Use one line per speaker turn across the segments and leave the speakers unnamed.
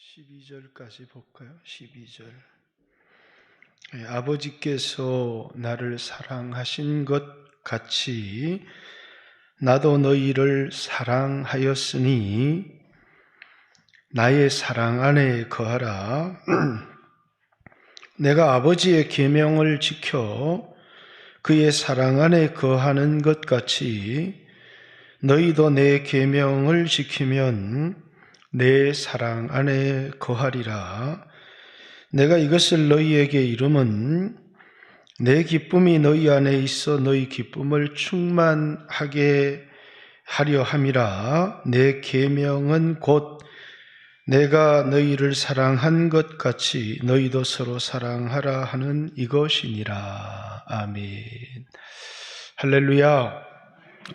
12절까지 볼까요? 12절. 아버지께서 나를 사랑하신 것 같이 나도 너희를 사랑하였으니 나의 사랑 안에 거하라. 내가 아버지의 계명을 지켜 그의 사랑 안에 거하는 것 같이 너희도 내 계명을 지키면 내 사랑 안에 거하리라. 내가 이것을 너희에게 이름은 내 기쁨이 너희 안에 있어 너희 기쁨을 충만하게 하려 함이라. 내 계명은 곧 내가 너희를 사랑한 것 같이 너희도 서로 사랑하라 하는 이것이니라. 아멘. 할렐루야.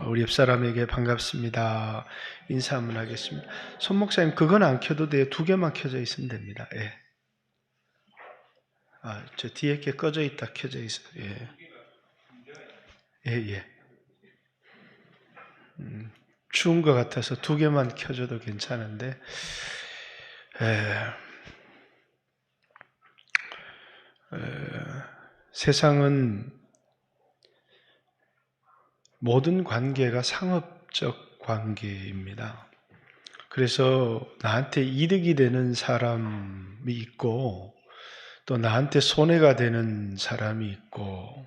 우리 옆사람에게 반갑습니다. 인사 한번 하겠습니다. 손 목사님, 그건 안 켜도 돼요. 두 개만 켜져 있으면 됩니다. 예. 저 뒤에 게 꺼져 있다 켜져 있어요. 예. 추운 것 같아서 두 개만 켜줘도 괜찮은데, 세상은 모든 관계가 상업적 관계입니다. 그래서 나한테 이득이 되는 사람이 있고 또 나한테 손해가 되는 사람이 있고,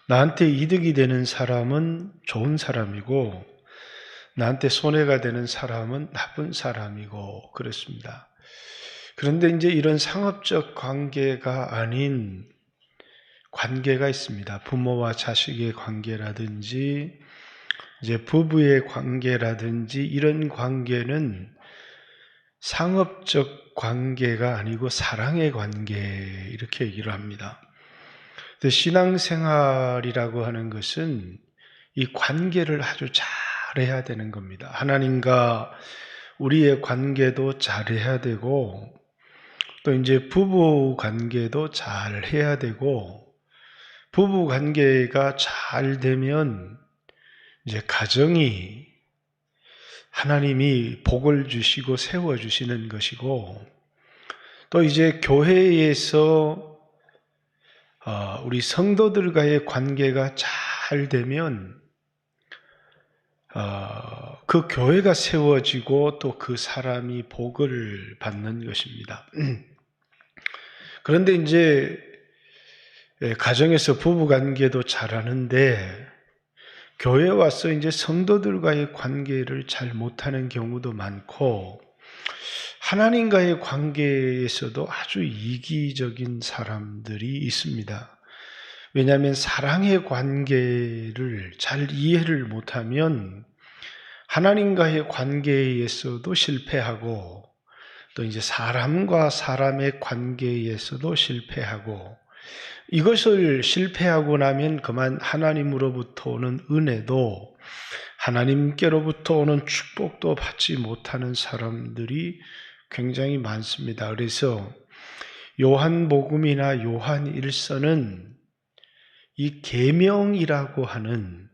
나한테 이득이 되는 사람은 좋은 사람이고 나한테 손해가 되는 사람은 나쁜 사람이고 그렇습니다. 그런데 이제 이런 상업적 관계가 아닌 관계가 있습니다. 부모와 자식의 관계라든지 이제 부부의 관계라든지 이런 관계는 상업적 관계가 아니고 사랑의 관계, 이렇게 얘기를 합니다. 신앙생활이라고 하는 것은 이 관계를 아주 잘해야 되는 겁니다. 하나님과 우리의 관계도 잘해야 되고 또 이제 부부 관계도 잘해야 되고, 부부 관계가 잘 되면 이제 가정이 하나님이 복을 주시고 세워주시는 것이고, 또 이제 교회에서 우리 성도들과의 관계가 잘 되면 그 교회가 세워지고 또 그 사람이 복을 받는 것입니다. 그런데 이제 가정에서 부부 관계도 잘하는데 교회에 와서 이제 성도들과의 관계를 잘 못하는 경우도 많고, 하나님과의 관계에서도 아주 이기적인 사람들이 있습니다. 왜냐하면 사랑의 관계를 잘 이해를 못하면 하나님과의 관계에서도 실패하고 또 이제 사람과 사람의 관계에서도 실패하고, 이것을 실패하고 나면 그만 하나님으로부터 오는 은혜도 하나님께로부터 오는 축복도 받지 못하는 사람들이 굉장히 많습니다. 그래서 요한복음이나 요한일서는 이 계명이라고 하는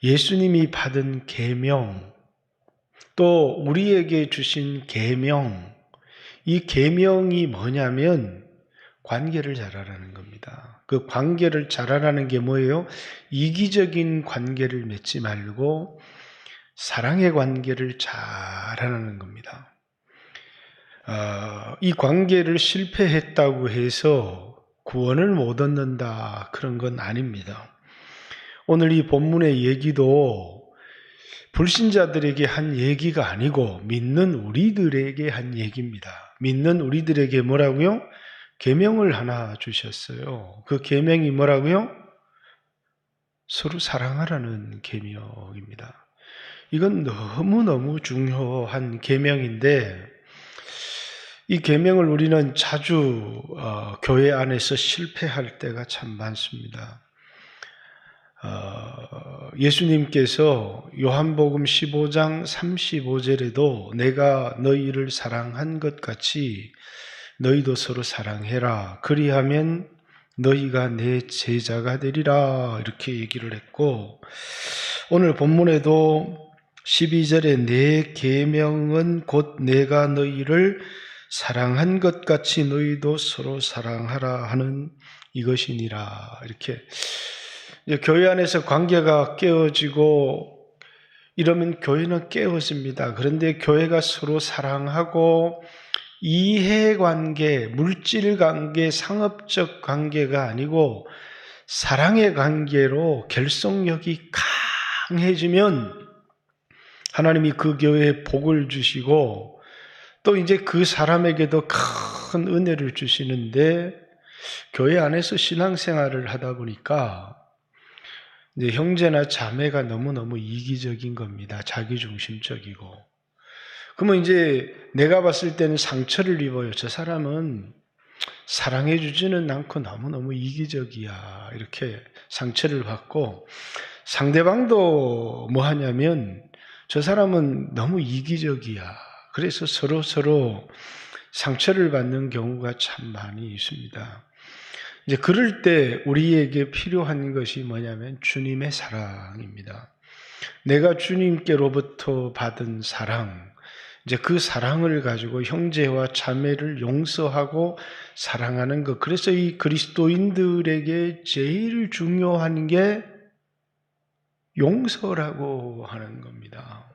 예수님이 받은 계명, 또 우리에게 주신 계명, 이 계명이 뭐냐면 관계를 잘하라는 겁니다. 그 관계를 잘하라는 게 뭐예요? 이기적인 관계를 맺지 말고 사랑의 관계를 잘하라는 겁니다. 이 관계를 실패했다고 해서 구원을 못 얻는다, 그런 건 아닙니다. 오늘 이 본문의 얘기도 불신자들에게 한 얘기가 아니고 믿는 우리들에게 한 얘기입니다. 믿는 우리들에게 뭐라고요? 계명을 하나 주셨어요. 그 계명이 뭐라고요? 서로 사랑하라는 계명입니다. 이건 너무너무 중요한 계명인데 이 계명을 우리는 자주 교회 안에서 실패할 때가 참 많습니다. 예수님께서 요한복음 15장 35절에도 내가 너희를 사랑한 것 같이 너희도 서로 사랑해라. 그리하면 너희가 내 제자가 되리라. 이렇게 얘기를 했고, 오늘 본문에도 12절에 내 계명은 곧 내가 너희를 사랑한 것 같이 너희도 서로 사랑하라 하는 이것이니라. 이렇게 이제 교회 안에서 관계가 깨어지고 이러면 교회는 깨어집니다. 그런데 교회가 서로 사랑하고 이해관계, 물질관계, 상업적 관계가 아니고 사랑의 관계로 결속력이 강해지면 하나님이 그 교회에 복을 주시고 또 이제 그 사람에게도 큰 은혜를 주시는데, 교회 안에서 신앙생활을 하다 보니까 이제 형제나 자매가 너무너무 이기적인 겁니다. 자기중심적이고. 그러면 이제 내가 봤을 때는 상처를 입어요. 저 사람은 사랑해 주지는 않고 너무너무 이기적이야. 이렇게 상처를 받고, 상대방도 뭐 하냐면 저 사람은 너무 이기적이야. 그래서 서로 상처를 받는 경우가 참 많이 있습니다. 이제 그럴 때 우리에게 필요한 것이 뭐냐면 주님의 사랑입니다. 내가 주님께로부터 받은 사랑, 이제 그 사랑을 가지고 형제와 자매를 용서하고 사랑하는 것. 그래서 이 그리스도인들에게 제일 중요한 게 용서라고 하는 겁니다.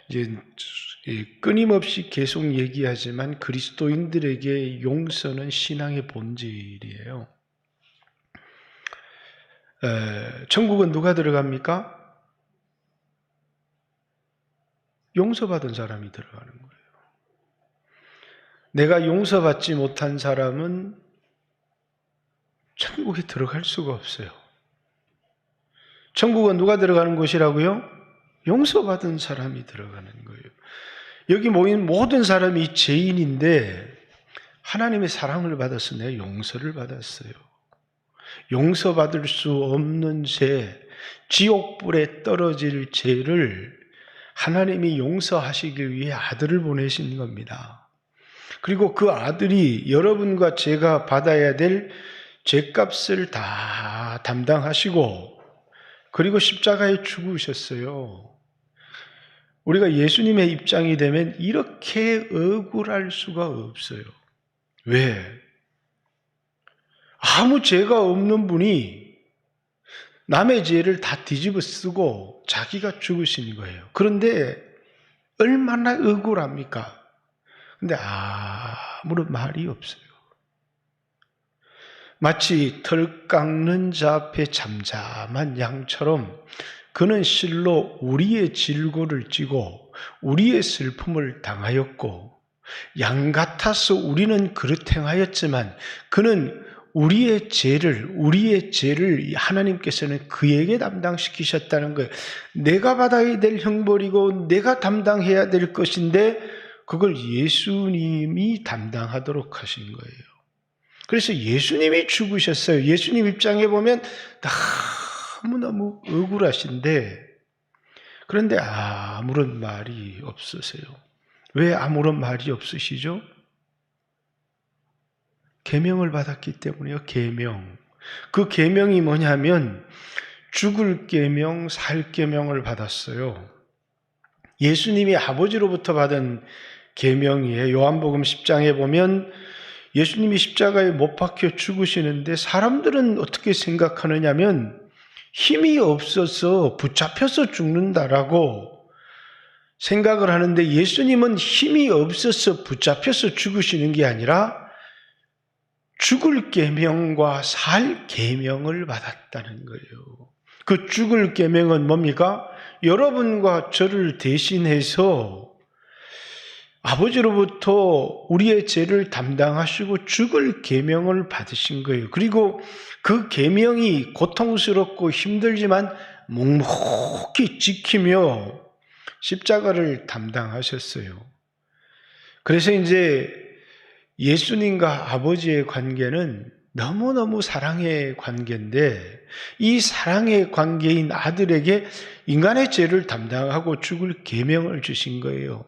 이제 끊임없이 계속 얘기하지만 그리스도인들에게 용서는 신앙의 본질이에요. 천국은 누가 들어갑니까? 용서받은 사람이 들어가는 거예요. 내가 용서받지 못한 사람은 천국에 들어갈 수가 없어요. 천국은 누가 들어가는 곳이라고요? 용서받은 사람이 들어가는 거예요. 여기 모인 모든 사람이 죄인인데 하나님의 사랑을 받아서 내가 용서를 받았어요. 용서받을 수 없는 죄, 지옥불에 떨어질 죄를 하나님이 용서하시기 위해 아들을 보내신 겁니다. 그리고 그 아들이 여러분과 제가 받아야 될 죄값을 다 담당하시고 그리고 십자가에 죽으셨어요. 우리가 예수님의 입장이 되면 이렇게 억울할 수가 없어요. 왜? 아무 죄가 없는 분이 남의 죄를 다 뒤집어 쓰고 자기가 죽으신 거예요. 그런데 얼마나 억울합니까? 근데 아무런 말이 없어요. 마치 털 깎는 자 앞에 잠잠한 양처럼 그는 실로 우리의 질고를 지고 우리의 슬픔을 당하였고, 양 같아서 우리는 그릇 행하였지만 그는 우리의 죄를 하나님께서는 그에게 담당시키셨다는 거예요. 내가 받아야 될 형벌이고 내가 담당해야 될 것인데 그걸 예수님이 담당하도록 하신 거예요. 그래서 예수님이 죽으셨어요. 예수님 입장에 보면 너무너무 억울하신데, 그런데 아무런 말이 없으세요. 왜 아무런 말이 없으시죠? 계명을 받았기 때문에요. 계명. 그 계명이 뭐냐면 죽을 계명, 살 계명을 받았어요. 예수님이 아버지로부터 받은 계명이에요. 요한복음 10장에 보면 예수님이 십자가에 못 박혀 죽으시는데 사람들은 어떻게 생각하느냐면 힘이 없어서 붙잡혀서 죽는다라고 생각을 하는데, 예수님은 힘이 없어서 붙잡혀서 죽으시는 게 아니라 죽을 계명과 살 계명을 받았다는 거예요. 그 죽을 계명은 뭡니까? 여러분과 저를 대신해서 아버지로부터 우리의 죄를 담당하시고 죽을 계명을 받으신 거예요. 그리고 그 계명이 고통스럽고 힘들지만 묵묵히 지키며 십자가를 담당하셨어요. 그래서 이제 예수님과 아버지의 관계는 너무너무 사랑의 관계인데, 이 사랑의 관계인 아들에게 인간의 죄를 담당하고 죽을 계명을 주신 거예요.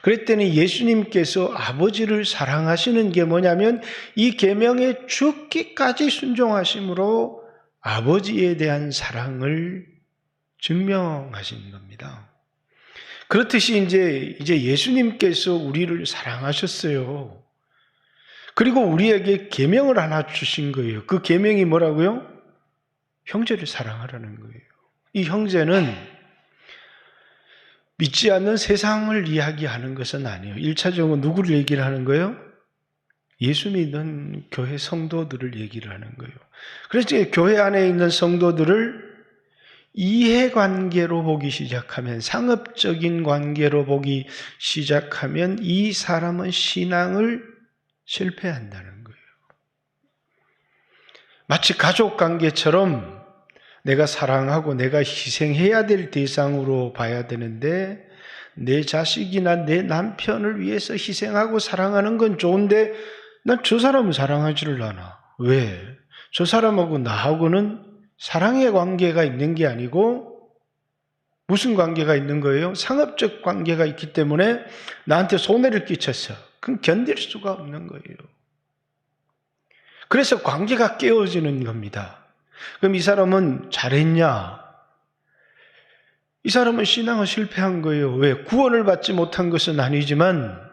그랬더니 예수님께서 아버지를 사랑하시는 게 뭐냐면 이 계명에 죽기까지 순종하심으로 아버지에 대한 사랑을 증명하신 겁니다. 그렇듯이 이제 예수님께서 우리를 사랑하셨어요. 그리고 우리에게 계명을 하나 주신 거예요. 그 계명이 뭐라고요? 형제를 사랑하라는 거예요. 이 형제는 믿지 않는 세상을 이야기하는 것은 아니에요. 1차적으로 누구를 얘기를 하는 거예요? 예수 믿는 교회 성도들을 얘기를 하는 거예요. 그래서 교회 안에 있는 성도들을 이해관계로 보기 시작하면, 상업적인 관계로 보기 시작하면 이 사람은 신앙을 실패한다는 거예요. 마치 가족관계처럼 내가 사랑하고 내가 희생해야 될 대상으로 봐야 되는데, 내 자식이나 내 남편을 위해서 희생하고 사랑하는 건 좋은데 난 저 사람을 사랑하지를 않아. 왜? 저 사람하고 나하고는 사랑의 관계가 있는 게 아니고 무슨 관계가 있는 거예요? 상업적 관계가 있기 때문에 나한테 손해를 끼쳤어. 그건 견딜 수가 없는 거예요. 그래서 관계가 깨어지는 겁니다. 그럼 이 사람은 잘했냐? 이 사람은 신앙을 실패한 거예요. 왜? 구원을 받지 못한 것은 아니지만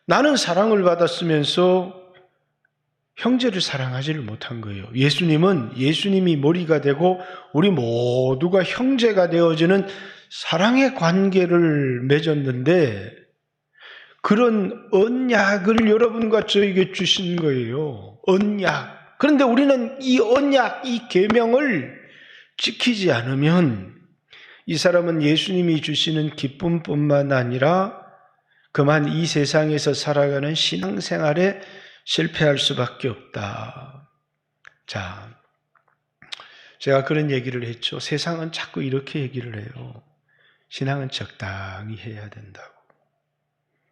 나는 사랑을 받았으면서 형제를 사랑하지를 못한 거예요. 예수님이 머리가 되고 우리 모두가 형제가 되어지는 사랑의 관계를 맺었는데, 그런 언약을 여러분과 저에게 주신 거예요. 언약. 그런데 우리는 이 언약, 이 계명을 지키지 않으면 이 사람은 예수님이 주시는 기쁨뿐만 아니라 그만 이 세상에서 살아가는 신앙생활에 실패할 수밖에 없다. 자, 제가 그런 얘기를 했죠. 세상은 자꾸 이렇게 얘기를 해요. 신앙은 적당히 해야 된다고.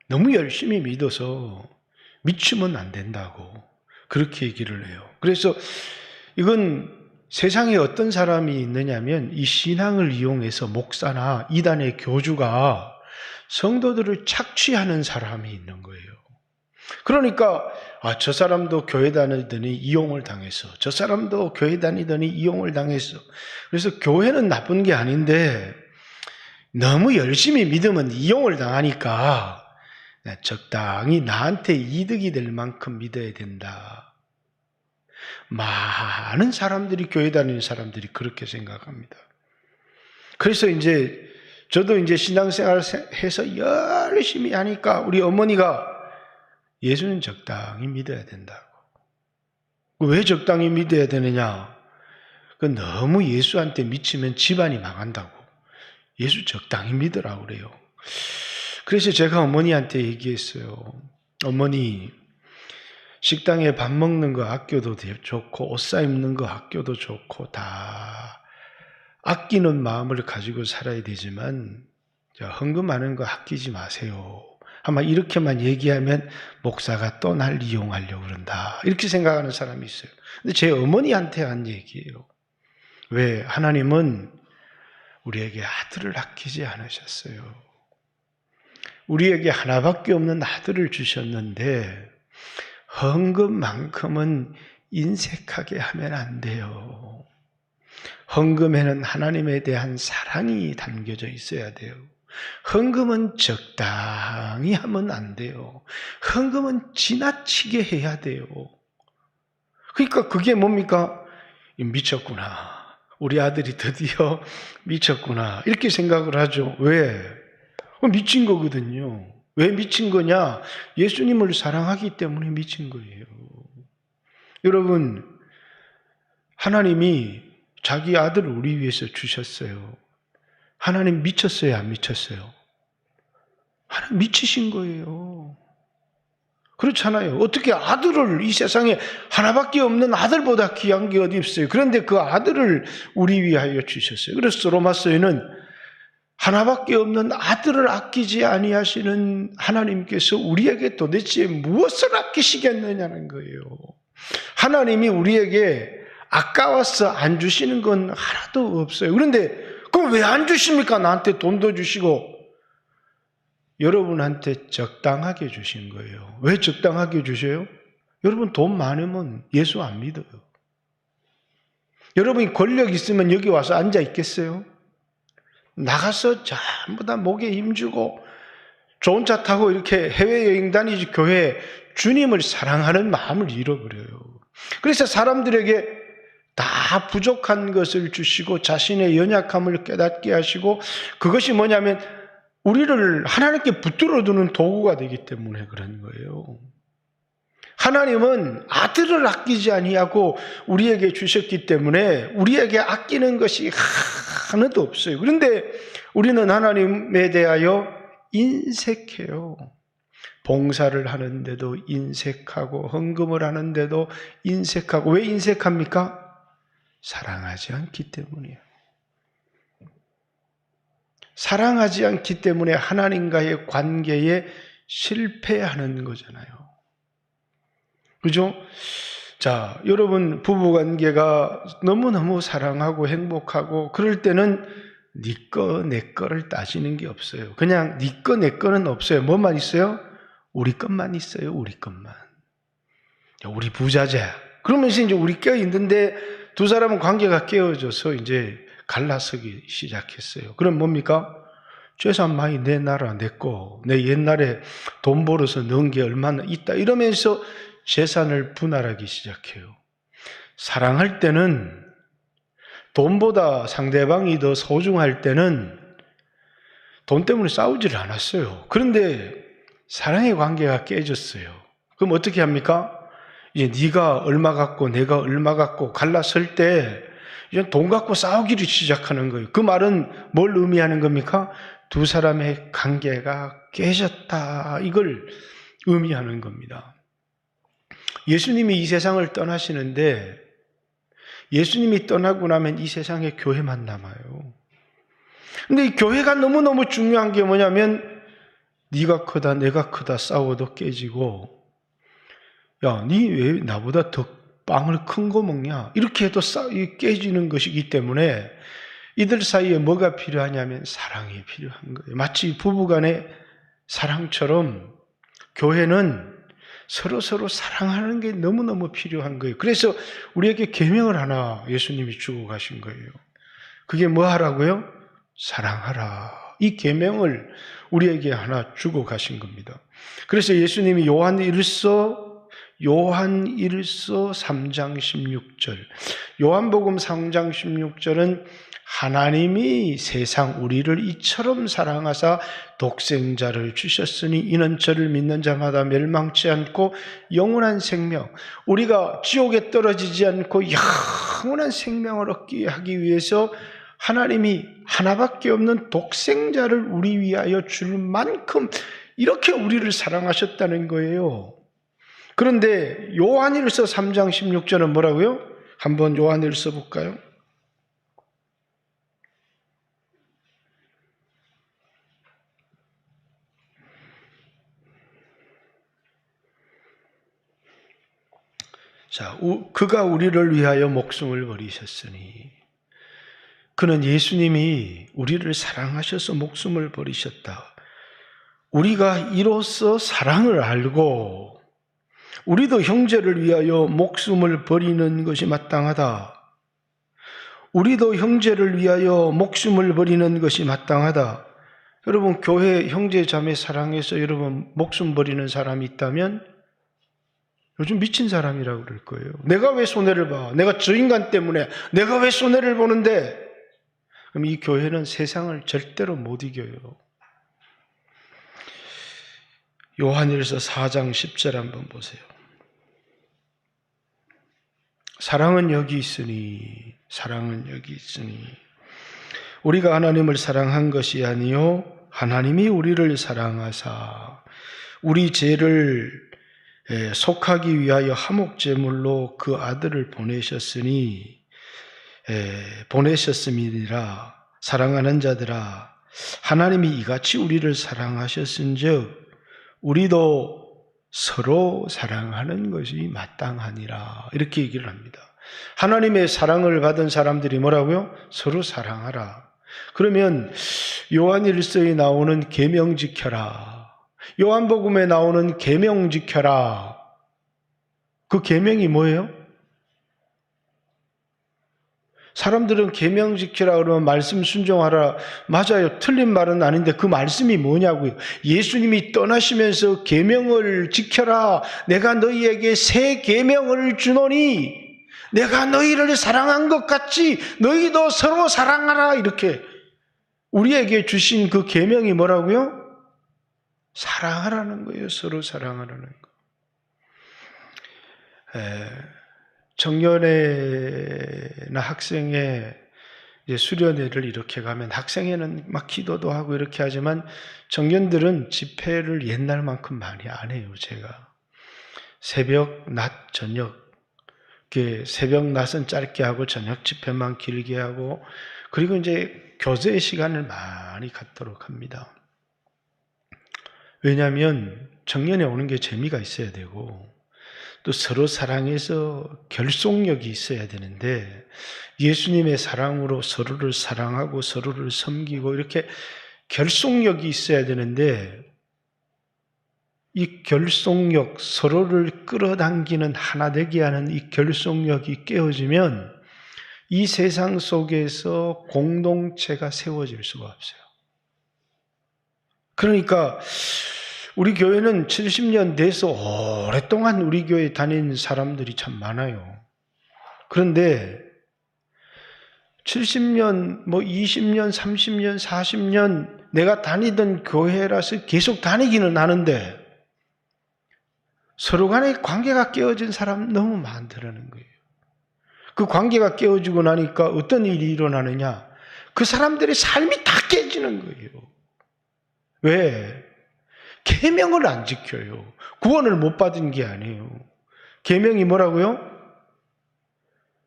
너무 열심히 믿어서 미치면 안 된다고 그렇게 얘기를 해요. 그래서 이건 세상에 어떤 사람이 있느냐면 이 신앙을 이용해서 목사나 이단의 교주가 성도들을 착취하는 사람이 있는 거예요. 그러니까 저 사람도 교회 다니더니 이용을 당했어. 저 사람도 교회 다니더니 이용을 당했어. 그래서 교회는 나쁜 게 아닌데 너무 열심히 믿으면 이용을 당하니까 적당히 나한테 이득이 될 만큼 믿어야 된다. 많은 사람들이, 교회 다니는 사람들이 그렇게 생각합니다. 그래서 저도 신앙생활을 해서 열심히 하니까 우리 어머니가 예수는 적당히 믿어야 된다고. 왜 적당히 믿어야 되느냐? 너무 예수한테 미치면 집안이 망한다고. 예수 적당히 믿으라고 그래요. 그래서 제가 어머니한테 얘기했어요. 어머니, 식당에 밥 먹는 거 아껴도 좋고 옷 사입는 거 아껴도 좋고 다 아끼는 마음을 가지고 살아야 되지만 헌금하는 거 아끼지 마세요. 아마 이렇게만 얘기하면 목사가 또 날 이용하려고 그런다. 이렇게 생각하는 사람이 있어요. 근데 제 어머니한테 한 얘기예요. 왜? 하나님은 우리에게 아들을 아끼지 않으셨어요. 우리에게 하나밖에 없는 아들을 주셨는데 헌금만큼은 인색하게 하면 안 돼요. 헌금에는 하나님에 대한 사랑이 담겨져 있어야 돼요. 헌금은 적당히 하면 안 돼요. 헌금은 지나치게 해야 돼요. 그러니까 그게 뭡니까? 미쳤구나. 우리 아들이 드디어 미쳤구나. 이렇게 생각을 하죠. 왜? 미친 거거든요. 왜 미친 거냐? 예수님을 사랑하기 때문에 미친 거예요. 여러분, 하나님이 자기 아들을 우리 위해서 주셨어요. 하나님 미쳤어요? 안 미쳤어요? 하나님 미치신 거예요. 그렇잖아요. 어떻게 아들을, 이 세상에 하나밖에 없는 아들보다 귀한 게 어디 있어요. 그런데 그 아들을 우리 위하여 주셨어요. 그래서 로마서에는 하나밖에 없는 아들을 아끼지 아니하시는 하나님께서 우리에게 도대체 무엇을 아끼시겠느냐는 거예요. 하나님이 우리에게 아까워서 안 주시는 건 하나도 없어요. 그런데 그럼 왜 안 주십니까? 나한테 돈도 주시고. 여러분한테 적당하게 주신 거예요. 왜 적당하게 주셔요? 여러분 돈 많으면 예수 안 믿어요. 여러분이 권력 있으면 여기 와서 앉아 있겠어요? 나가서 전부 다 목에 힘주고 좋은 차 타고 이렇게 해외여행 다니지 교회에 주님을 사랑하는 마음을 잃어버려요. 그래서 사람들에게 다 부족한 것을 주시고 자신의 연약함을 깨닫게 하시고, 그것이 뭐냐면 우리를 하나님께 붙들어 두는 도구가 되기 때문에 그런 거예요. 하나님은 아들을 아끼지 아니하고 우리에게 주셨기 때문에 우리에게 아끼는 것이 하나도 없어요. 그런데 우리는 하나님에 대하여 인색해요. 봉사를 하는데도 인색하고 헌금을 하는데도 인색하고. 왜 인색합니까? 사랑하지 않기 때문이에요. 사랑하지 않기 때문에 하나님과의 관계에 실패하는 거잖아요. 그죠? 자, 여러분 부부관계가 너무너무 사랑하고 행복하고 그럴 때는 네 거, 내 거를 따지는 게 없어요. 그냥 네 거, 내 거는 없어요. 뭐만 있어요? 우리 것만 있어요. 우리 것만. 우리 부자자. 그러면서 이제 우리 껴 있는데 두 사람은 관계가 깨어져서 이제 갈라서기 시작했어요. 그럼 뭡니까? 재산 많이 내 나라, 내 거. 내 옛날에 돈 벌어서 넣은 게 얼마나 있다. 이러면서 재산을 분할하기 시작해요. 사랑할 때는 돈보다 상대방이 더 소중할 때는 돈 때문에 싸우지를 않았어요. 그런데 사랑의 관계가 깨졌어요. 그럼 어떻게 합니까? 이제 네가 얼마 갖고 내가 얼마 갖고 갈라설 때 이제 돈 갖고 싸우기를 시작하는 거예요. 그 말은 뭘 의미하는 겁니까? 두 사람의 관계가 깨졌다. 이걸 의미하는 겁니다. 예수님이 이 세상을 떠나시는데 예수님이 떠나고 나면 이 세상에 교회만 남아요. 근데 이 교회가 너무너무 중요한 게 뭐냐면 네가 크다 내가 크다 싸워도 깨지고, 야, 니 왜 나보다 더 빵을 큰 거 먹냐? 이렇게 해도 깨지는 것이기 때문에 이들 사이에 뭐가 필요하냐면 사랑이 필요한 거예요. 마치 부부간의 사랑처럼 교회는 서로 사랑하는 게 너무너무 필요한 거예요. 그래서 우리에게 계명을 하나 예수님이 주고 가신 거예요. 그게 뭐 하라고요? 사랑하라. 이 계명을 우리에게 하나 주고 가신 겁니다. 그래서 예수님이 요한일서 3장 16절, 요한복음 3장 16절은 하나님이 세상 우리를 이처럼 사랑하사 독생자를 주셨으니 이는 저를 믿는 자마다 멸망치 않고 영원한 생명, 우리가 지옥에 떨어지지 않고 영원한 생명을 얻게 하기 위해서 하나님이 하나밖에 없는 독생자를 우리 위하여 줄 만큼 이렇게 우리를 사랑하셨다는 거예요. 그런데 요한일서 3장 16절은 뭐라고요? 한번 요한일서 볼까요? 자, 그가 우리를 위하여 목숨을 버리셨으니, 그는 예수님이 우리를 사랑하셔서 목숨을 버리셨다. 우리가 이로써 사랑을 알고 우리도 형제를 위하여 목숨을 버리는 것이 마땅하다. 우리도 형제를 위하여 목숨을 버리는 것이 마땅하다. 여러분, 교회 형제 자매 사랑해서 여러분 목숨 버리는 사람이 있다면 요즘 미친 사람이라고 그럴 거예요. 내가 왜 손해를 봐? 내가 저 인간 때문에 내가 왜 손해를 보는데? 그럼 이 교회는 세상을 절대로 못 이겨요. 요한일서 4장 10절 한번 보세요. 사랑은 여기 있으니 우리가 하나님을 사랑한 것이 아니요 하나님이 우리를 사랑하사 우리 죄를 속하기 위하여 화목제물로 그 아들을 보내셨음이니라. 사랑하는 자들아, 하나님이 이같이 우리를 사랑하셨은즉 우리도 서로 사랑하는 것이 마땅하니라. 이렇게 얘기를 합니다. 하나님의 사랑을 받은 사람들이 뭐라고요? 서로 사랑하라. 그러면 요한일서에 나오는 계명 지켜라, 요한복음에 나오는 계명 지켜라, 그 계명이 뭐예요? 사람들은 계명 지키라 그러면 말씀 순종하라. 맞아요. 틀린 말은 아닌데 그 말씀이 뭐냐고요. 예수님이 떠나시면서 계명을 지켜라. 내가 너희에게 새 계명을 주노니 내가 너희를 사랑한 것 같이 너희도 서로 사랑하라. 이렇게 우리에게 주신 그 계명이 뭐라고요? 사랑하라는 거예요. 서로 사랑하라는 거. 청년회나 학생회 수련회를 이렇게 가면 학생회는 막 기도도 하고 이렇게 하지만 청년들은 집회를 옛날만큼 많이 안 해요. 제가 새벽, 낮, 저녁, 새벽 낮은 짧게 하고 저녁 집회만 길게 하고 그리고 이제 교제의 시간을 많이 갖도록 합니다. 왜냐하면 청년회 오는 게 재미가 있어야 되고 또 서로 사랑해서 결속력이 있어야 되는데 예수님의 사랑으로 서로를 사랑하고 서로를 섬기고 이렇게 결속력이 있어야 되는데 이 결속력, 서로를 끌어당기는 하나 되게 하는 이 결속력이 깨어지면 이 세상 속에서 공동체가 세워질 수가 없어요. 그러니까 우리 교회는 70년 돼서 오랫동안 우리 교회 다닌 사람들이 참 많아요. 그런데 70년, 20년, 30년, 40년 내가 다니던 교회라서 계속 다니기는 하는데 서로 간에 관계가 깨어진 사람 너무 많더라는 거예요. 그 관계가 깨어지고 나니까 어떤 일이 일어나느냐? 그 사람들의 삶이 다 깨지는 거예요. 왜? 계명을 안 지켜요. 구원을 못 받은 게 아니에요. 계명이 뭐라고요?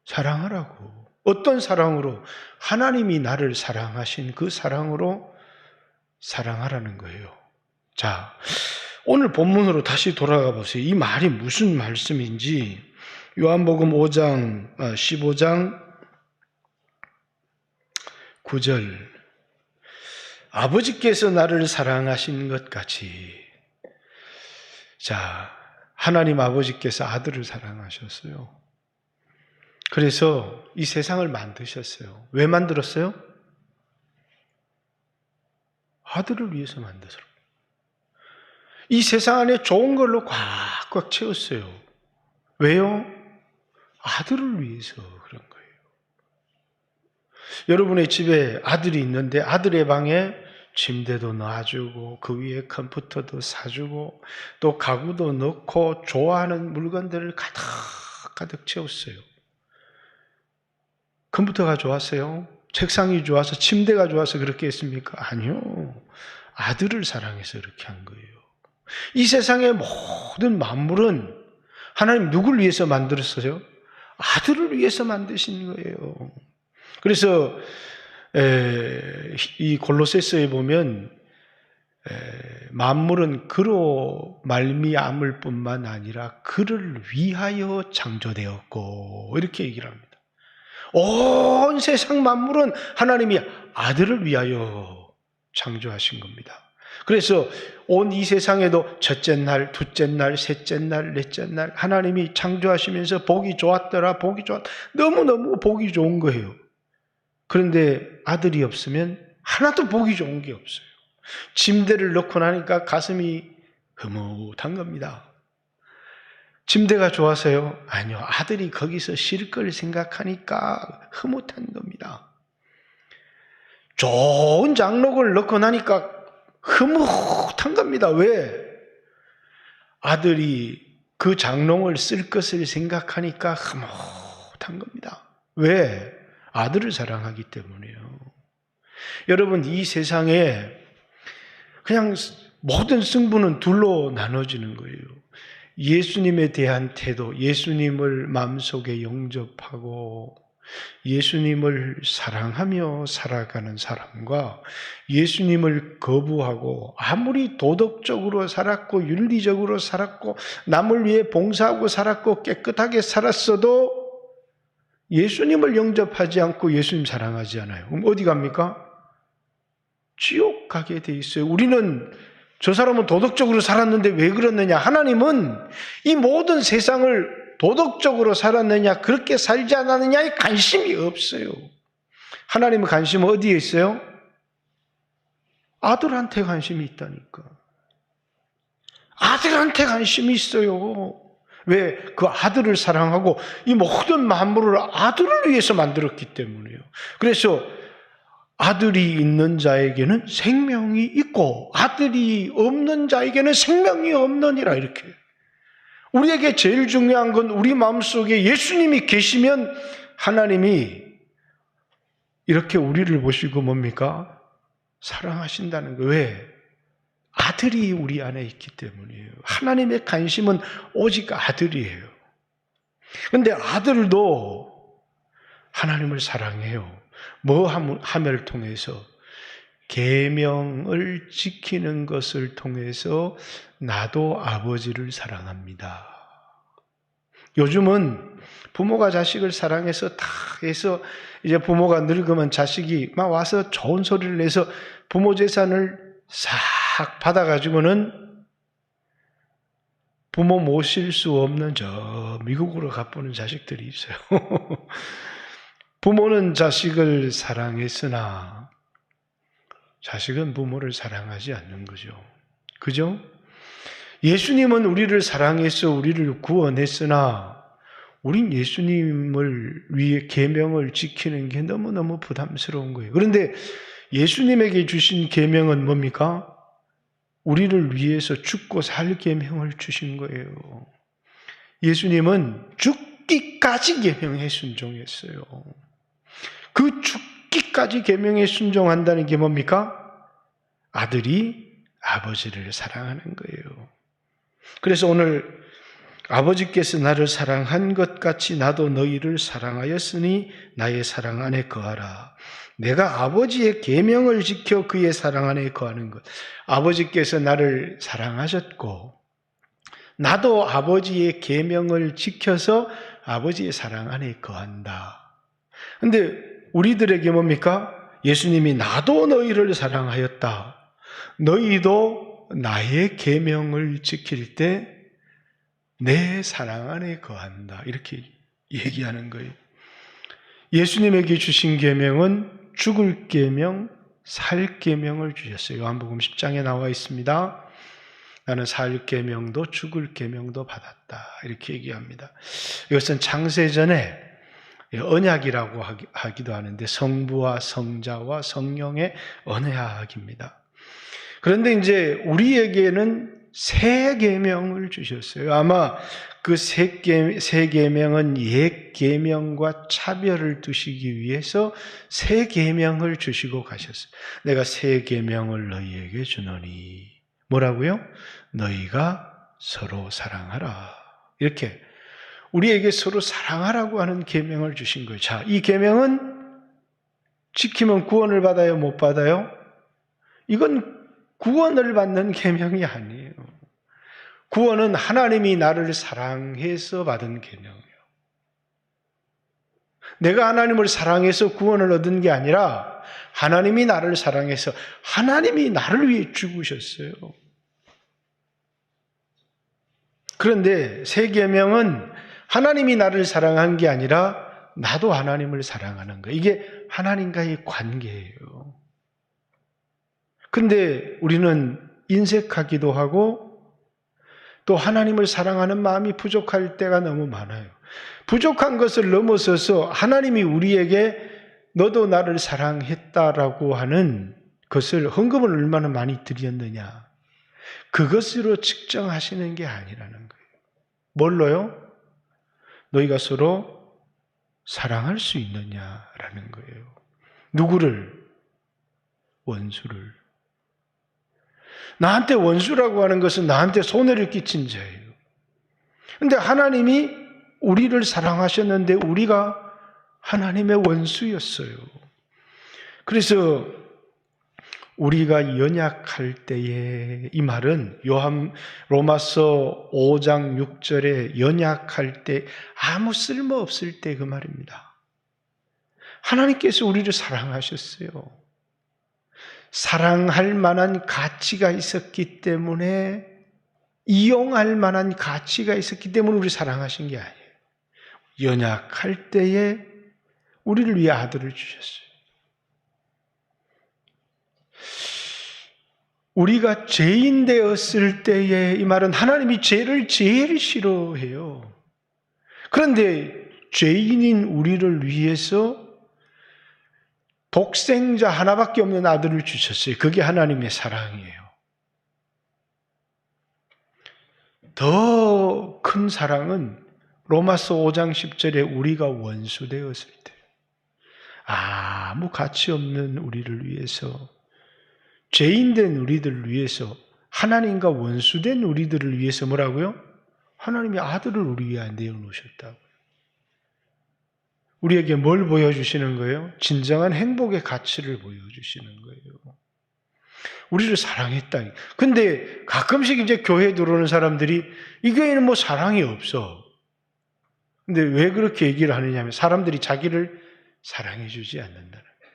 사랑하라고. 어떤 사랑으로? 하나님이 나를 사랑하신 그 사랑으로 사랑하라는 거예요. 자, 오늘 본문으로 다시 돌아가 보세요. 이 말이 무슨 말씀인지 요한복음 15장 9절 아버지께서 나를 사랑하신 것 같이 자, 하나님 아버지께서 아들을 사랑하셨어요. 그래서 이 세상을 만드셨어요. 왜 만들었어요? 아들을 위해서 만들었어요. 이 세상 안에 좋은 걸로 꽉꽉 채웠어요. 왜요? 아들을 위해서 그런 거예요. 여러분의 집에 아들이 있는데 아들의 방에 침대도 놔주고 그 위에 컴퓨터도 사주고 또 가구도 넣고 좋아하는 물건들을 가득 채웠어요. 컴퓨터가 좋았어요? 책상이 좋아서 침대가 좋아서 그렇게 했습니까? 아니요. 아들을 사랑해서 그렇게 한 거예요. 이 세상의 모든 만물은 하나님 누굴 위해서 만들었어요? 아들을 위해서 만드신 거예요. 그래서 이 골로새서에 보면 만물은 그로 말미암을 뿐만 아니라 그를 위하여 창조되었고 이렇게 얘기를 합니다. 온 세상 만물은 하나님이 아들을 위하여 창조하신 겁니다. 그래서 온 이 세상에도 첫째 날, 둘째 날, 셋째 날, 넷째 날 하나님이 창조하시면서 보기 좋았더라, 보기 좋았 너무너무 보기 좋은 거예요. 그런데 아들이 없으면 하나도 보기 좋은 게 없어요. 침대를 넣고 나니까 가슴이 흐뭇한 겁니다. 침대가 좋아서요? 아니요. 아들이 거기서 쉴 걸 생각하니까 흐뭇한 겁니다. 좋은 장록을 넣고 나니까 흐뭇한 겁니다. 왜? 아들이 그 장롱을 쓸 것을 생각하니까 흐뭇한 겁니다. 왜? 아들을 사랑하기 때문이에요. 여러분, 이 세상에 그냥 모든 승부는 둘로 나눠지는 거예요. 예수님에 대한 태도, 예수님을 마음속에 영접하고 예수님을 사랑하며 살아가는 사람과 예수님을 거부하고 아무리 도덕적으로 살았고 윤리적으로 살았고 남을 위해 봉사하고 살았고 깨끗하게 살았어도 예수님을 영접하지 않고 예수님 사랑하지 않아요. 그럼 어디 갑니까? 지옥 가게 돼 있어요. 우리는 저 사람은 도덕적으로 살았는데 왜 그러느냐? 하나님은 이 모든 세상을 도덕적으로 살았느냐, 그렇게 살지 않았느냐에 관심이 없어요. 하나님의 관심은 어디에 있어요? 아들한테 관심이 있다니까. 아들한테 관심이 있어요. 왜? 그 아들을 사랑하고 이 모든 만물을 아들을 위해서 만들었기 때문이에요. 그래서 아들이 있는 자에게는 생명이 있고 아들이 없는 자에게는 생명이 없느니라, 이렇게. 우리에게 제일 중요한 건 우리 마음속에 예수님이 계시면 하나님이 이렇게 우리를 보시고 뭡니까? 사랑하신다는 거예요. 왜? 아들이 우리 안에 있기 때문이에요. 하나님의 관심은 오직 아들이에요. 그런데 아들도 하나님을 사랑해요. 뭐 함을 통해서? 계명을 지키는 것을 통해서 나도 아버지를 사랑합니다. 요즘은 부모가 자식을 사랑해서 다 해서 이제 부모가 늙으면 자식이 막 와서 좋은 소리를 내서 부모 재산을 싹 받아가지고는 부모 모실 수 없는 저 미국으로 가보는 자식들이 있어요. 부모는 자식을 사랑했으나 자식은 부모를 사랑하지 않는 거죠. 그죠? 예수님은 우리를 사랑해서 우리를 구원했으나 우린 예수님을 위해 계명을 지키는 게 너무너무 부담스러운 거예요. 그런데 예수님에게 주신 계명은 뭡니까? 우리를 위해서 죽고 살 계명을 주신 거예요. 예수님은 죽기까지 계명에 순종했어요. 그 죽기까지 계명에 순종한다는 게 뭡니까? 아들이 아버지를 사랑하는 거예요. 그래서 오늘 아버지께서 나를 사랑한 것 같이 나도 너희를 사랑하였으니 나의 사랑 안에 거하라. 내가 아버지의 계명을 지켜 그의 사랑 안에 거하는 것. 아버지께서 나를 사랑하셨고 나도 아버지의 계명을 지켜서 아버지의 사랑 안에 거한다. 그런데 우리들에게 뭡니까? 예수님이 나도 너희를 사랑하였다. 너희도 나의 계명을 지킬 때 내 사랑 안에 거한다. 이렇게 얘기하는 거예요. 예수님에게 주신 계명은 죽을 계명, 살 계명을 주셨어요. 요한복음 10장에 나와 있습니다. 나는 살 계명도 죽을 계명도 받았다. 이렇게 얘기합니다. 이것은 창세전에 언약이라고 하기도 하는데 성부와 성자와 성령의 언약입니다. 그런데 이제 우리에게는 새 계명을 주셨어요. 아마 그 새 계명은 옛 계명과 차별을 두시기 위해서 새 계명을 주시고 가셨어요. 내가 새 계명을 너희에게 주노니 뭐라고요? 너희가 서로 사랑하라. 이렇게 우리에게 서로 사랑하라고 하는 계명을 주신 거예요. 자, 이 계명은 지키면 구원을 받아요, 못 받아요? 이건 구원을 받는 계명이 아니에요. 구원은 하나님이 나를 사랑해서 받은 계명이에요. 내가 하나님을 사랑해서 구원을 얻은 게 아니라 하나님이 나를 사랑해서 하나님이 나를 위해 죽으셨어요. 그런데 새 계명은 하나님이 나를 사랑한 게 아니라 나도 하나님을 사랑하는 거예요. 이게 하나님과의 관계예요. 근데 우리는 인색하기도 하고 또 하나님을 사랑하는 마음이 부족할 때가 너무 많아요. 부족한 것을 넘어서서 하나님이 우리에게 너도 나를 사랑했다라고 하는 것을 헌금을 얼마나 많이 드렸느냐, 그것으로 측정하시는 게 아니라는 거예요. 뭘로요? 너희가 서로 사랑할 수 있느냐라는 거예요. 누구를? 원수를. 나한테 원수라고 하는 것은 나한테 손해를 끼친 자예요. 그런데 하나님이 우리를 사랑하셨는데 우리가 하나님의 원수였어요. 그래서 우리가 연약할 때에, 이 말은 로마서 5장 6절에 연약할 때, 아무 쓸모 없을 때 그 말입니다. 하나님께서 우리를 사랑하셨어요. 사랑할 만한 가치가 있었기 때문에, 이용할 만한 가치가 있었기 때문에 우리 사랑하신 게 아니에요. 연약할 때에 우리를 위해 아들을 주셨어요. 우리가 죄인 되었을 때에 이 말은 하나님이 죄를 제일 싫어해요. 그런데 죄인인 우리를 위해서 독생자 하나밖에 없는 아들을 주셨어요. 그게 하나님의 사랑이에요. 더 큰 사랑은 로마서 5장 10절에 우리가 원수 되었을 때 아무 가치 없는 우리를 위해서 죄인된 우리들을 위해서 하나님과 원수된 우리들을 위해서 뭐라고요? 하나님이 아들을 우리 위해 내어놓으셨다고요. 우리에게 뭘 보여주시는 거예요? 진정한 행복의 가치를 보여주시는 거예요. 우리를 사랑했다. 근데 가끔씩 이제 교회에 들어오는 사람들이 이 교회는 뭐 사랑이 없어. 근데 왜 그렇게 얘기를 하느냐 하면 사람들이 자기를 사랑해 주지 않는다는 거예요.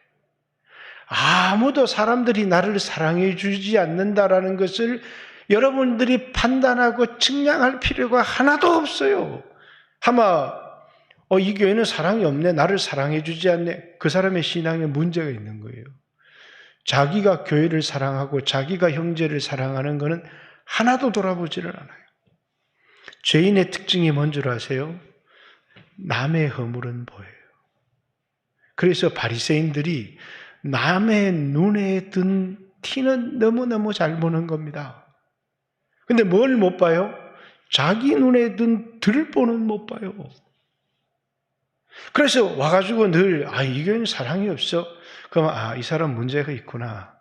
아무도 사람들이 나를 사랑해 주지 않는다라는 것을 여러분들이 판단하고 측량할 필요가 하나도 없어요. 아마 이 교회는 사랑이 없네. 나를 사랑해 주지 않네. 그 사람의 신앙에 문제가 있는 거예요. 자기가 교회를 사랑하고 자기가 형제를 사랑하는 것은 하나도 돌아보지를 않아요. 죄인의 특징이 뭔 줄 아세요? 남의 허물은 보여요. 그래서 바리새인들이 남의 눈에 든 티는 너무너무 잘 보는 겁니다. 근데 뭘 못 봐요? 자기 눈에 든 들보는 못 봐요. 그래서 와가지고 늘 이 교회는 사랑이 없어. 그럼 이 사람 문제가 있구나.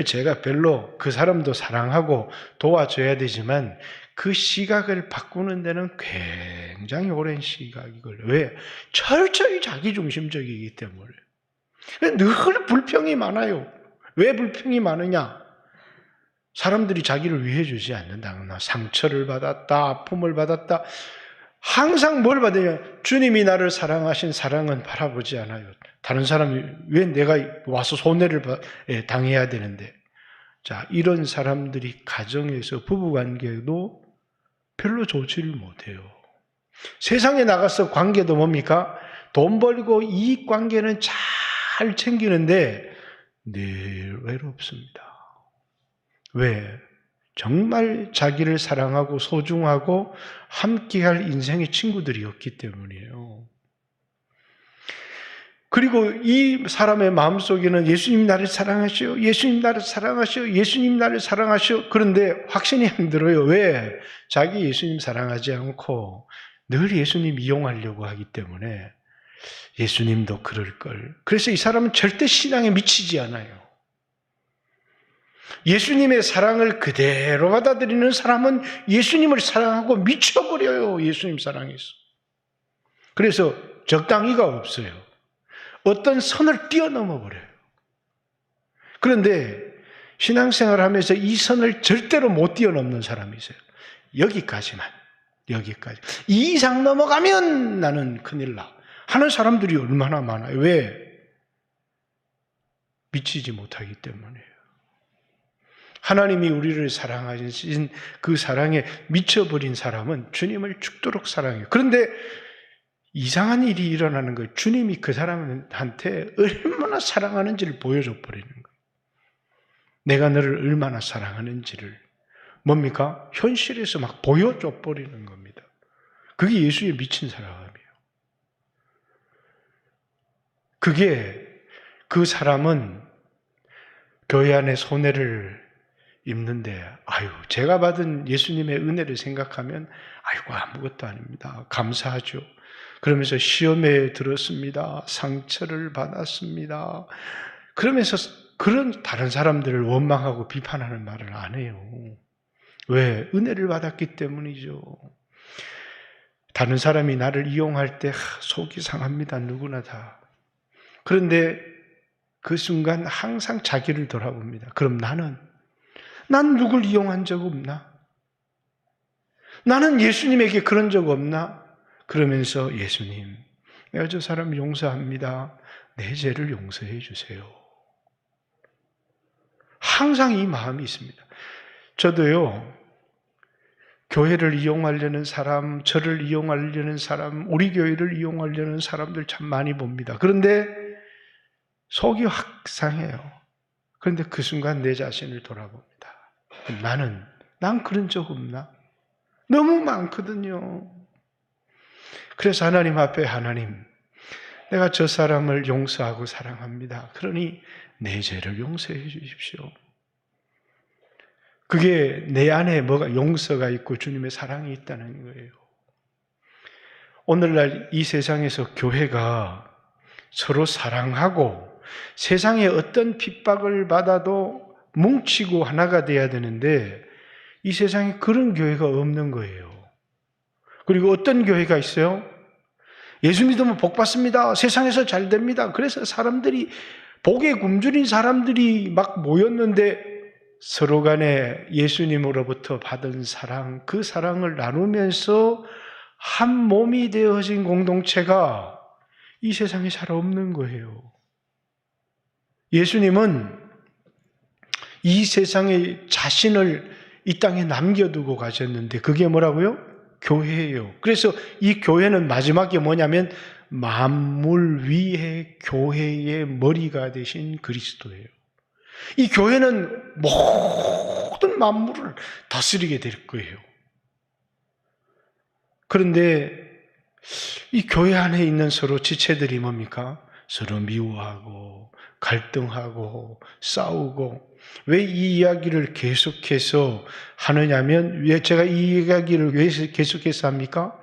제가 별로 그 사람도 사랑하고 도와줘야 되지만 그 시각을 바꾸는 데는 굉장히 오랜 시각이 걸려요. 왜? 철저히 자기중심적이기 때문에. 늘 불평이 많아요. 왜 불평이 많으냐? 사람들이 자기를 위해 주지 않는다. 상처를 받았다. 아픔을 받았다. 항상 뭘 받으냐? 주님이 나를 사랑하신 사랑은 바라보지 않아요. 다른 사람이 왜 내가 와서 손해를 당해야 되는데. 자, 이런 사람들이 가정에서 부부관계도 별로 좋지를 못해요. 세상에 나가서 관계도 뭡니까? 돈 벌고 이익 관계는 잘 챙기는데 늘 외롭습니다. 왜? 정말 자기를 사랑하고 소중하고 함께할 인생의 친구들이 없기 때문이에요. 그리고 이 사람의 마음속에는 예수님 나를 사랑하시오, 예수님 나를 사랑하시오, 예수님 나를 사랑하시오. 그런데 확신이 안 들어요. 왜? 자기 예수님 사랑하지 않고 늘 예수님 이용하려고 하기 때문에 예수님도 그럴 걸. 그래서 이 사람은 절대 신앙에 미치지 않아요. 예수님의 사랑을 그대로 받아들이는 사람은 예수님을 사랑하고 미쳐버려요. 예수님 사랑해서. 그래서 적당히가 없어요. 어떤 선을 뛰어넘어 버려요. 그런데 신앙생활을 하면서 이 선을 절대로 못 뛰어넘는 사람이 있어요. 여기까지만. 여기까지. 이 이상 넘어가면 나는 큰일 나. 하는 사람들이 얼마나 많아요. 왜? 미치지 못하기 때문이에요. 하나님이 우리를 사랑하신 그 사랑에 미쳐버린 사람은 주님을 죽도록 사랑해요. 그런데 이상한 일이 일어나는 거예요. 주님이 그 사람한테 얼마나 사랑하는지를 보여줘 버리는 거예요. 내가 너를 얼마나 사랑하는지를 뭡니까? 현실에서 막 보여줘 버리는 겁니다. 그게 예수에 미친 사랑이에요. 그게 그 사람은 교회 안에 손해를 입는데 제가 받은 예수님의 은혜를 생각하면 아무것도 아닙니다. 감사하죠. 그러면서 시험에 들었습니다. 상처를 받았습니다. 그러면서 그런 다른 사람들을 원망하고 비판하는 말을 안 해요. 왜? 은혜를 받았기 때문이죠. 다른 사람이 나를 이용할 때 속이 상합니다. 누구나 다. 그런데 그 순간 항상 자기를 돌아봅니다. 그럼 난 누굴 이용한 적 없나? 나는 예수님에게 그런 적 없나? 그러면서 예수님, 내가 저 사람 용서합니다. 내 죄를 용서해 주세요. 항상 이 마음이 있습니다. 저도요, 교회를 이용하려는 사람, 저를 이용하려는 사람, 우리 교회를 이용하려는 사람들 참 많이 봅니다. 그런데 속이 확 상해요. 그런데 그 순간 내 자신을 돌아봅니다. 난 그런 적 없나? 너무 많거든요. 그래서 하나님 앞에 하나님, 내가 저 사람을 용서하고 사랑합니다. 그러니 내 죄를 용서해 주십시오. 그게 내 안에 뭐가 용서가 있고 주님의 사랑이 있다는 거예요. 오늘날 이 세상에서 교회가 서로 사랑하고 세상에 어떤 핍박을 받아도 뭉치고 하나가 돼야 되는데 이 세상에 그런 교회가 없는 거예요. 그리고 어떤 교회가 있어요? 예수 믿으면 복 받습니다. 세상에서 잘 됩니다. 그래서 사람들이 복에 굶주린 사람들이 막 모였는데 서로 간에 예수님으로부터 받은 사랑, 그 사랑을 나누면서 한 몸이 되어진 공동체가 이 세상에 잘 없는 거예요. 예수님은 이 세상에 자신을 이 땅에 남겨두고 가셨는데 그게 뭐라고요? 교회예요. 그래서 이 교회는 마지막에 뭐냐면 만물 위에 교회의 머리가 되신 그리스도예요. 이 교회는 모든 만물을 다스리게 될 거예요. 그런데 이 교회 안에 있는 서로 지체들이 뭡니까? 서로 미워하고 갈등하고 싸우고. 왜 이 이야기를 계속해서 하느냐면 왜 제가 이 이야기를 왜 계속해서 합니까?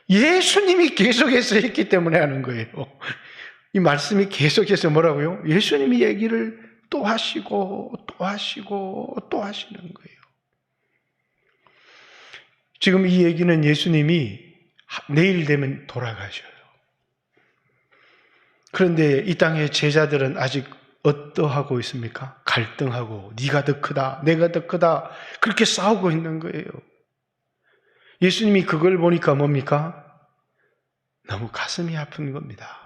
예수님이 계속해서 했기 때문에 하는 거예요. 이 말씀이 계속해서 뭐라고요? 예수님이 얘기를 또 하시고 또 하시고 또 하시는 거예요. 지금 이 얘기는 예수님이 내일 되면 돌아가셔요. 그런데 이 땅의 제자들은 아직 어떠하고 있습니까? 갈등하고 네가 더 크다, 내가 더 크다 그렇게 싸우고 있는 거예요. 예수님이 그걸 보니까 뭡니까? 너무 가슴이 아픈 겁니다.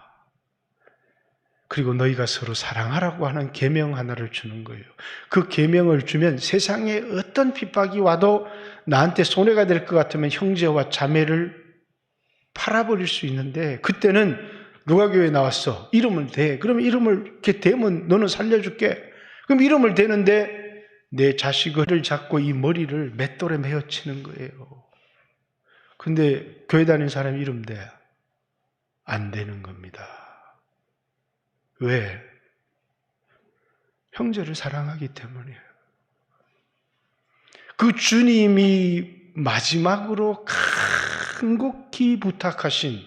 그리고 너희가 서로 사랑하라고 하는 계명 하나를 주는 거예요. 그 계명을 주면 세상에 어떤 핍박이 와도 나한테 손해가 될 것 같으면 형제와 자매를 팔아버릴 수 있는데 그때는 누가 교회에 나왔어? 이름을 대. 그러면 이름을 이렇게 대면 너는 살려줄게. 그럼 이름을 대는데 내 자식을 잡고 이 머리를 맷돌에 메어치는 거예요. 근데 교회 다니는 사람 이름 대. 안 되는 겁니다. 왜? 형제를 사랑하기 때문이에요. 그 주님이 마지막으로 간곡히 부탁하신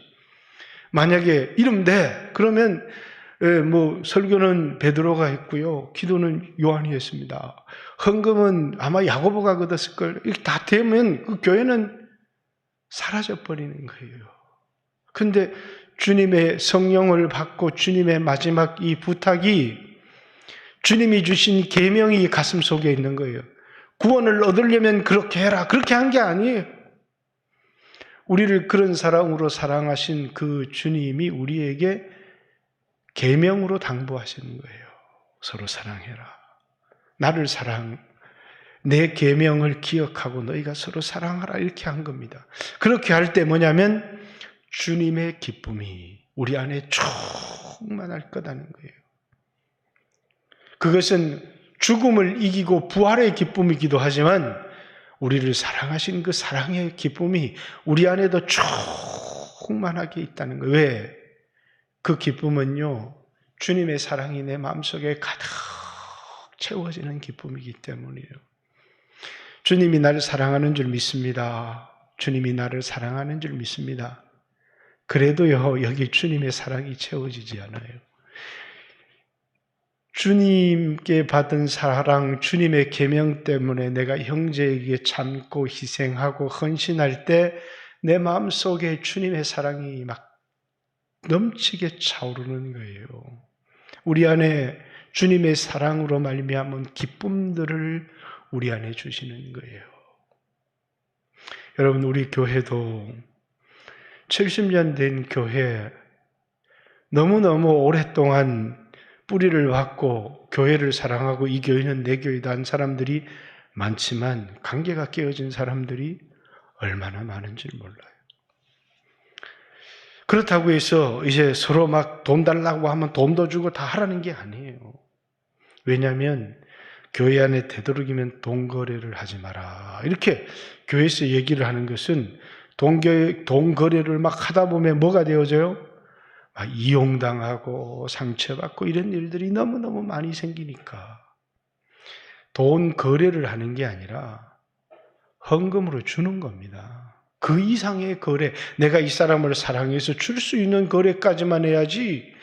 만약에 이름 대 그러면 뭐 설교는 베드로가 했고요. 기도는 요한이 했습니다. 헌금은 아마 야고보가 걷었을 걸. 이렇게 다 되면 그 교회는 사라져 버리는 거예요. 근데 주님의 성령을 받고 주님의 마지막 이 부탁이 주님이 주신 계명이 가슴 속에 있는 거예요. 구원을 얻으려면 그렇게 해라. 그렇게 한 게 아니에요. 우리를 그런 사랑으로 사랑하신 그 주님이 우리에게 계명으로 당부하시는 거예요. 서로 사랑해라. 나를 내 계명을 기억하고 너희가 서로 사랑하라 이렇게 한 겁니다. 그렇게 할 때 뭐냐면 주님의 기쁨이 우리 안에 충만할 거라는 거예요. 그것은 죽음을 이기고 부활의 기쁨이기도 하지만 우리를 사랑하신 그 사랑의 기쁨이 우리 안에도 충만하게 있다는 거예요. 왜? 그 기쁨은요, 주님의 사랑이 내 마음속에 가득 채워지는 기쁨이기 때문이에요. 주님이 나를 사랑하는 줄 믿습니다. 주님이 나를 사랑하는 줄 믿습니다. 그래도요, 여기 주님의 사랑이 채워지지 않아요. 주님께 받은 사랑, 주님의 계명 때문에 내가 형제에게 참고 희생하고 헌신할 때 내 마음속에 주님의 사랑이 막 넘치게 차오르는 거예요. 우리 안에 주님의 사랑으로 말미암은 기쁨들을 우리 안에 주시는 거예요. 여러분, 우리 교회도 70년 된 교회, 너무너무 오랫동안 뿌리를 받고 교회를 사랑하고 이 교회는 내 교회다 한 사람들이 많지만 관계가 깨어진 사람들이 얼마나 많은지 몰라요. 그렇다고 해서 이제 서로 막 돈 달라고 하면 돈도 주고 다 하라는 게 아니에요. 왜냐하면 교회 안에 되도록이면 돈 거래를 하지 마라. 이렇게 교회에서 얘기를 하는 것은 돈 거래를 막 하다 보면 뭐가 되어져요? 막 이용당하고 상처받고 이런 일들이 너무너무 많이 생기니까 돈 거래를 하는 게 아니라 헌금으로 주는 겁니다. 그 이상의 거래, 내가 이 사람을 사랑해서 줄 수 있는 거래까지만 해야지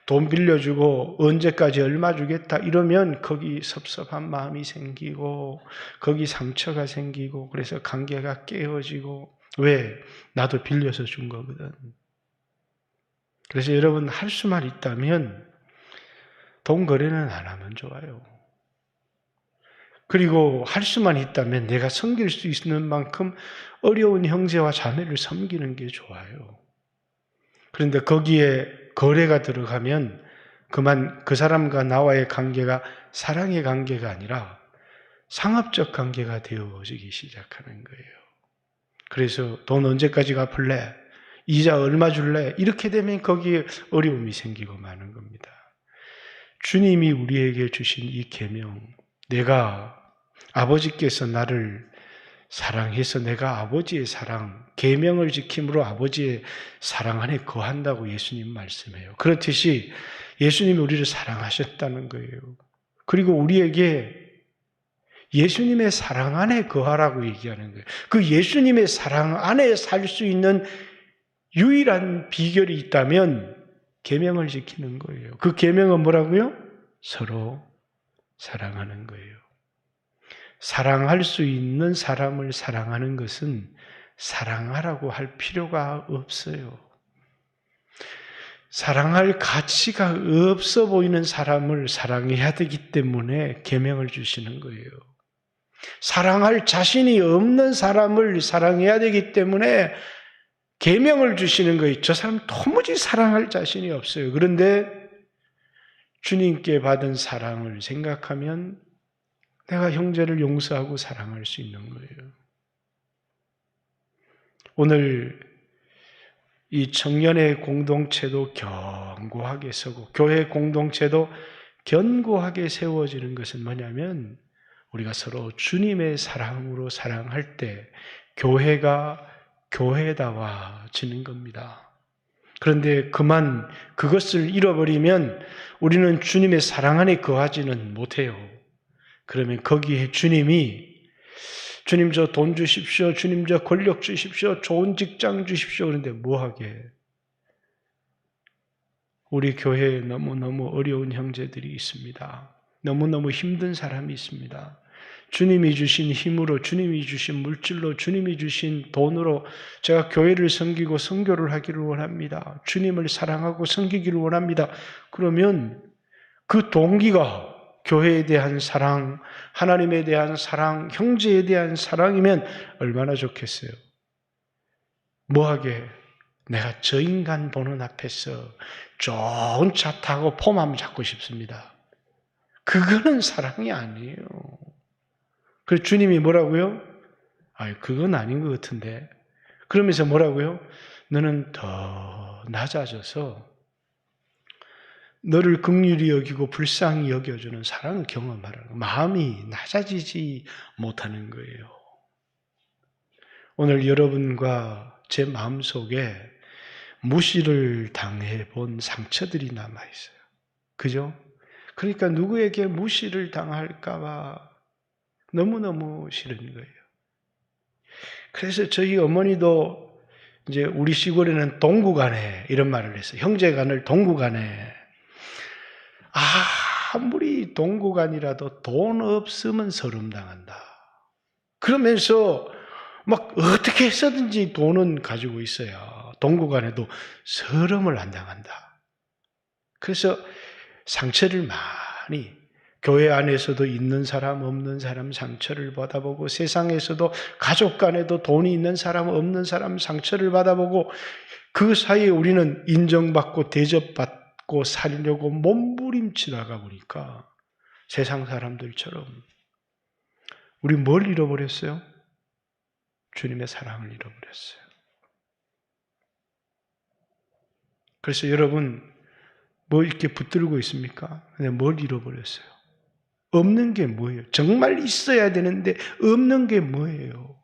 돈 빌려주고 언제까지 얼마 주겠다 이러면 거기 섭섭한 마음이 생기고 거기 상처가 생기고 그래서 관계가 깨어지고 왜? 나도 빌려서 준 거거든. 그래서 여러분 할 수만 있다면 돈 거래는 안 하면 좋아요. 그리고 할 수만 있다면 내가 섬길 수 있는 만큼 어려운 형제와 자매를 섬기는 게 좋아요. 그런데 거기에 거래가 들어가면 그만 그 사람과 나와의 관계가 사랑의 관계가 아니라 상업적 관계가 되어지기 시작하는 거예요. 그래서 돈 언제까지 갚을래? 이자 얼마 줄래? 이렇게 되면 거기에 어려움이 생기고 마는 겁니다. 주님이 우리에게 주신 이 계명, 내가 아버지께서 나를 사랑해서 내가 아버지의 사랑, 계명을 지킴으로 아버지의 사랑 안에 거한다고 예수님 말씀해요. 그렇듯이 예수님이 우리를 사랑하셨다는 거예요. 그리고 우리에게 예수님의 사랑 안에 거하라고 얘기하는 거예요. 그 예수님의 사랑 안에 살 수 있는 유일한 비결이 있다면 계명을 지키는 거예요. 그 계명은 뭐라고요? 서로 사랑하는 거예요. 사랑할 수 있는 사람을 사랑하는 것은 사랑하라고 할 필요가 없어요. 사랑할 가치가 없어 보이는 사람을 사랑해야 되기 때문에 계명을 주시는 거예요. 사랑할 자신이 없는 사람을 사랑해야 되기 때문에 계명을 주시는 거예요. 저 사람 도무지 사랑할 자신이 없어요. 그런데 주님께 받은 사랑을 생각하면 내가 형제를 용서하고 사랑할 수 있는 거예요. 오늘 이 청년의 공동체도 견고하게 서고 교회 공동체도 견고하게 세워지는 것은 뭐냐면 우리가 서로 주님의 사랑으로 사랑할 때 교회가 교회다워지는 겁니다. 그런데 그만 그것을 잃어버리면 우리는 주님의 사랑 안에 거하지는 못해요. 그러면 거기에 주님 저 돈 주십시오. 주님 저 권력 주십시오. 좋은 직장 주십시오. 그런데 뭐하게? 우리 교회에 너무너무 어려운 형제들이 있습니다. 너무너무 힘든 사람이 있습니다. 주님이 주신 힘으로, 주님이 주신 물질로, 주님이 주신 돈으로 제가 교회를 섬기고 선교를 하기를 원합니다. 주님을 사랑하고 섬기기를 원합니다. 그러면 그 동기가 교회에 대한 사랑, 하나님에 대한 사랑, 형제에 대한 사랑이면 얼마나 좋겠어요. 뭐하게? 내가 저 인간 보는 앞에서 좋은 차 타고 폼 한번 잡고 싶습니다. 그거는 사랑이 아니에요. 그래서 주님이 뭐라고요? 그건 아닌 것 같은데. 그러면서 뭐라고요? 너는 더 낮아져서 너를 긍휼히 여기고 불쌍히 여겨주는 사랑을 경험하라는 거예요. 마음이 낮아지지 못하는 거예요. 오늘 여러분과 제 마음속에 무시를 당해본 상처들이 남아있어요. 그죠? 그러니까 누구에게 무시를 당할까 봐 너무너무 싫은 거예요. 그래서 저희 어머니도 이제 우리 시골에는 동구간에 이런 말을 했어요. 형제간을 동구간에. 아무리 동구간이라도 돈 없으면 서름당한다. 그러면서 막 어떻게 해서든지 돈은 가지고 있어야 동구간에도 서름을 안 당한다. 그래서 상처를 많이 교회 안에서도 있는 사람 없는 사람 상처를 받아보고 세상에서도 가족 간에도 돈이 있는 사람 없는 사람 상처를 받아보고 그 사이에 우리는 인정받고 대접받고 살려고 몸부림치다가 보니까 세상 사람들처럼 우리 뭘 잃어버렸어요? 주님의 사랑을 잃어버렸어요. 그래서 여러분 뭐 이렇게 붙들고 있습니까? 근데 뭘 잃어버렸어요? 없는 게 뭐예요? 정말 있어야 되는데 없는 게 뭐예요?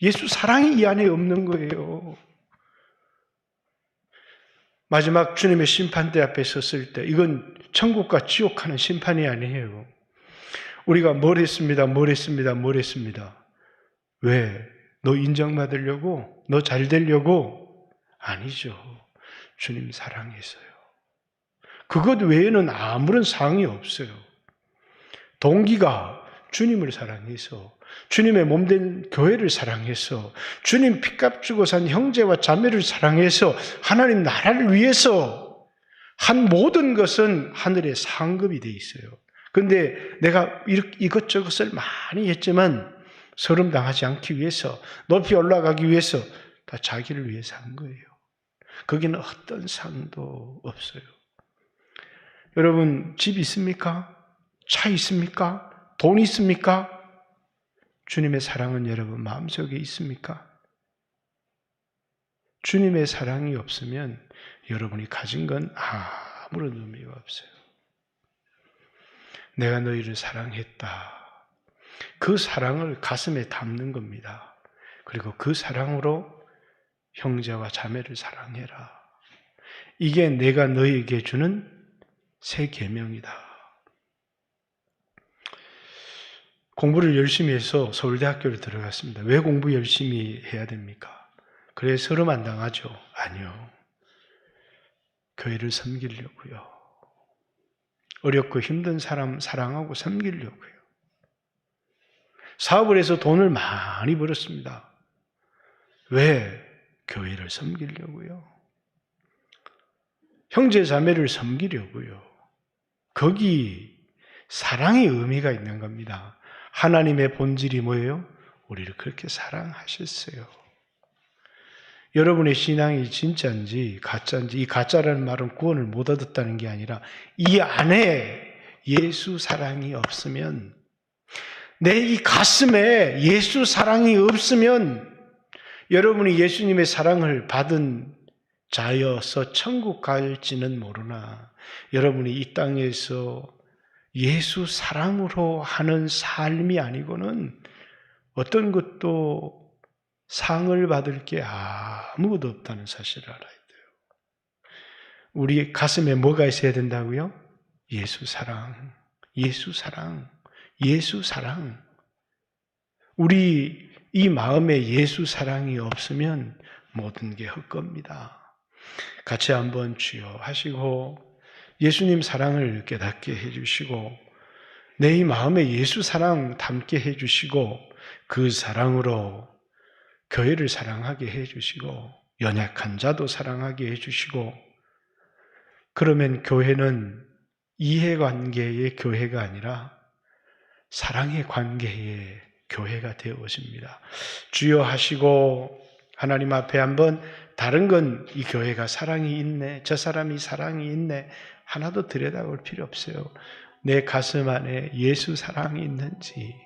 예수 사랑이 이 안에 없는 거예요. 마지막 주님의 심판대 앞에 섰을 때 이건 천국과 지옥하는 심판이 아니에요. 우리가 뭘 했습니다. 왜? 너 인정받으려고? 너 잘 되려고? 아니죠. 주님 사랑해서요. 그것 외에는 아무런 사항이 없어요. 동기가 주님을 사랑해서, 주님의 몸된 교회를 사랑해서, 주님 피값 주고 산 형제와 자매를 사랑해서 하나님 나라를 위해서 한 모든 것은 하늘의 상급이 돼 있어요. 그런데 내가 이것저것을 많이 했지만 서름 당하지 않기 위해서, 높이 올라가기 위해서 다 자기를 위해서 한 거예요. 거기는 어떤 상도 없어요. 여러분 집 있습니까? 차 있습니까? 돈 있습니까? 주님의 사랑은 여러분 마음속에 있습니까? 주님의 사랑이 없으면 여러분이 가진 건 아무런 의미가 없어요. 내가 너희를 사랑했다. 그 사랑을 가슴에 담는 겁니다. 그리고 그 사랑으로 형제와 자매를 사랑해라. 이게 내가 너희에게 주는 새 계명이다. 공부를 열심히 해서 서울대학교를 들어갔습니다. 왜 공부 열심히 해야 됩니까? 그래 서름 안 당하죠? 아니요. 교회를 섬기려고요. 어렵고 힘든 사람 사랑하고 섬기려고요. 사업을 해서 돈을 많이 벌었습니다. 왜? 교회를 섬기려고요. 형제 자매를 섬기려고요. 거기 사랑의 의미가 있는 겁니다. 하나님의 본질이 뭐예요? 우리를 그렇게 사랑하셨어요. 여러분의 신앙이 진짜인지 가짜인지, 이 가짜라는 말은 구원을 못 얻었다는 게 아니라 이 안에 예수 사랑이 없으면, 내 이 가슴에 예수 사랑이 없으면 여러분이 예수님의 사랑을 받은 자여서 천국 갈지는 모르나 여러분이 이 땅에서 예수 사랑으로 하는 삶이 아니고는 어떤 것도 상을 받을 게 아무것도 없다는 사실을 알아야 돼요. 우리 가슴에 뭐가 있어야 된다고요? 예수 사랑, 예수 사랑, 예수 사랑. 우리 이 마음에 예수 사랑이 없으면 모든 게 헛겁니다. 같이 한번 주여 하시고 예수님 사랑을 깨닫게 해주시고 내 이 마음에 예수 사랑 담게 해주시고 그 사랑으로 교회를 사랑하게 해주시고 연약한 자도 사랑하게 해주시고, 그러면 교회는 이해관계의 교회가 아니라 사랑의 관계의 교회가 되어집니다. 주여 하시고 하나님 앞에 한번 다른 건 이 교회가 사랑이 있네, 저 사람이 사랑이 있네 하나도 들여다볼 필요 없어요. 내 가슴 안에 예수 사랑이 있는지,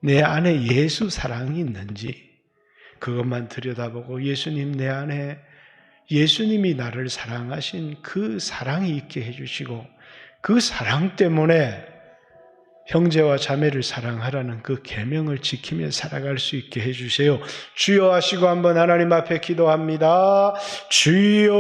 내 안에 예수 사랑이 있는지 그것만 들여다보고 예수님 내 안에 예수님이 나를 사랑하신 그 사랑이 있게 해주시고 그 사랑 때문에 형제와 자매를 사랑하라는 그 계명을 지키며 살아갈 수 있게 해주세요. 주여 하시고 한번 하나님 앞에 기도합니다. 주여.